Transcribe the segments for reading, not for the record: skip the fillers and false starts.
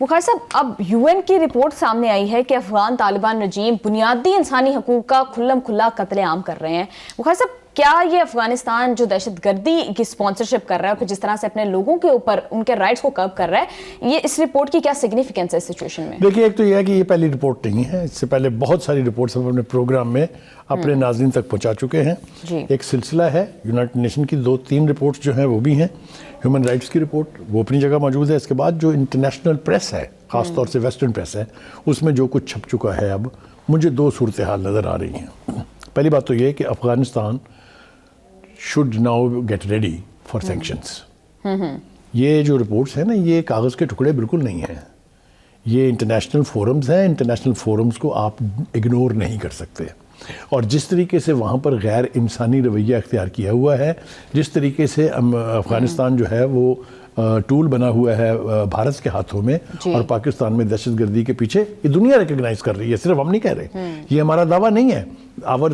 बुखारी साहब, अब यूएन की रिपोर्ट सामने आई है कि अफगान तालिबान रजीम बुनियादी इंसानी हकूक का खुल्लम खुल्ला कत्लेआम कर रहे हैं। बुखारी साहब, क्या ये अफगानिस्तान जो दहशतगर्दी की स्पॉन्सरशिप कर रहा है और जिस तरह से अपने लोगों के ऊपर उनके राइट्स को कर्ब कर रहा है, ये इस रिपोर्ट की क्या सिग्निफिकेंस है इस सिचुएशन में? देखिए, एक तो ये है कि ये पहली रिपोर्ट नहीं है, इससे पहले बहुत सारी रिपोर्ट्स हम अपने प्रोग्राम में अपने नाज़रीन तक पहुंचा चुके हैं। एक सिलसिला है, यूनाइटेड नेशन की 2-3 रिपोर्ट्स जो हैं वो भी हैं, ह्यूमन राइट्स की रिपोर्ट वो अपनी जगह मौजूद है। इसके बाद जो इंटरनेशनल प्रेस है, ख़ासतौर से वेस्टर्न प्रेस है, उसमें जो कुछ छप चुका है, अब मुझे 2 सूरत हाल नज़र आ रही हैं। पहली बात तो ये है कि Afghanistan should now get ready for sanctions. ये जो रिपोर्ट्स हैं ना, ये कागज़ के टुकड़े बिल्कुल नहीं हैं, ये इंटरनेशनल फोरम्स हैं। इंटरनेशनल फोरम्स को आप इग्नोर नहीं कर सकते। और जिस तरीके से वहाँ पर गैर इंसानी रवैया अख्तियार किया हुआ है, जिस तरीके से अफ़गानिस्तान जो है वो टूल बना हुआ है भारत के हाथों में, और पाकिस्तान में दहशतगर्दी के पीछे ये दुनिया रिकग्नाइज कर रही है, सिर्फ हम नहीं कह रहे। ये हमारा दावा नहीं है। आवर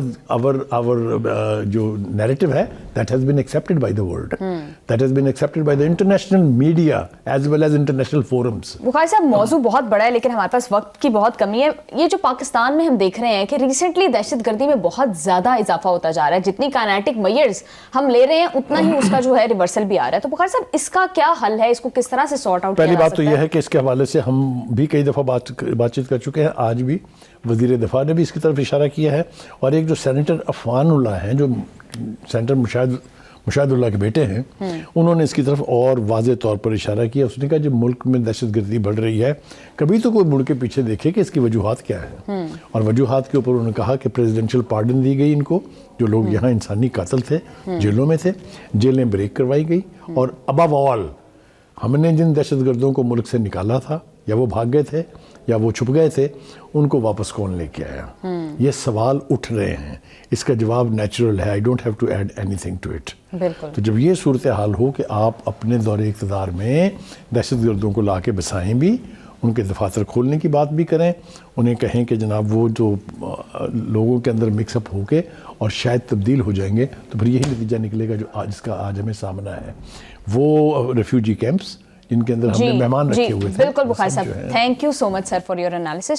जो नैरेटिव है, that has been accepted by the world, that has been accepted by the international media as well as international forums. Bukhari साहब, मौजू बहुत बड़ा है लेकिन हमारे पास वक्त की बहुत कमी है। ये जो पाकिस्तान में हम देख रहे हैं कि रिसेंटली दहशतगर्दी में बहुत ज़्यादा इजाफा होता जा रहा है, जितनी काइनेटिक मेजर्स हम ले रहे हैं उतना ही उसका जो है रिवर्सल भी आ रहा है। तो बुखारी साहब, इसका क्या हल है, इसको किस तरह से सॉर्ट आउट किया जा सकता है? पहली बात तो यह है कि इसके हवाले से हम भी कई दफ़ा बातचीत कर चुके हैं। आज भी वज़ीर दिफा ने भी इसकी तरफ इशारा किया है, और एक जो सेनेटर अफवानुल्लाह हैं, जो सेनेटर मुशाहिदुल्लाह के बेटे हैं, उन्होंने इसकी तरफ और वाज़े तौर पर इशारा किया। उसने कहा जब मुल्क में दहशतगर्दी बढ़ रही है, कभी तो कोई मुड़ के पीछे देखे कि इसकी वजूहात क्या है। और वजूहात के ऊपर उन्होंने कहा कि प्रेसिडेंशियल पार्डन दी गई इनको, जो लोग यहाँ इंसानी कातिल थे, जेलों में थे, जेलें ब्रेक करवाई गई, और अबव ऑल हमने जिन दहशतगर्दों को मुल्क से निकाला था, या वो भाग गए थे या वो छुप गए थे, उनको वापस कौन लेके आया? ये सवाल उठ रहे हैं। इसका जवाब नेचुरल है, I don't have to add anything to it. तो जब ये सूरत हाल हो कि आप अपने दौरे इक़्तिदार में दहशतगर्दों को ला के बसाएँ भी, उनके दफातर खोलने की बात भी करें, उन्हें कहें कि जनाब वो जो लोगों के अंदर मिक्सअप होके और शायद तब्दील हो जाएंगे, तो फिर यही नतीजा निकलेगा जो आज इसका आज हमें सामना है। वो रेफ्यूजी कैंप्स जिनके अंदर हमने मेहमान रखे हुए थे। बिल्कुल बुखारी साहब, thank you so much sir for your analysis.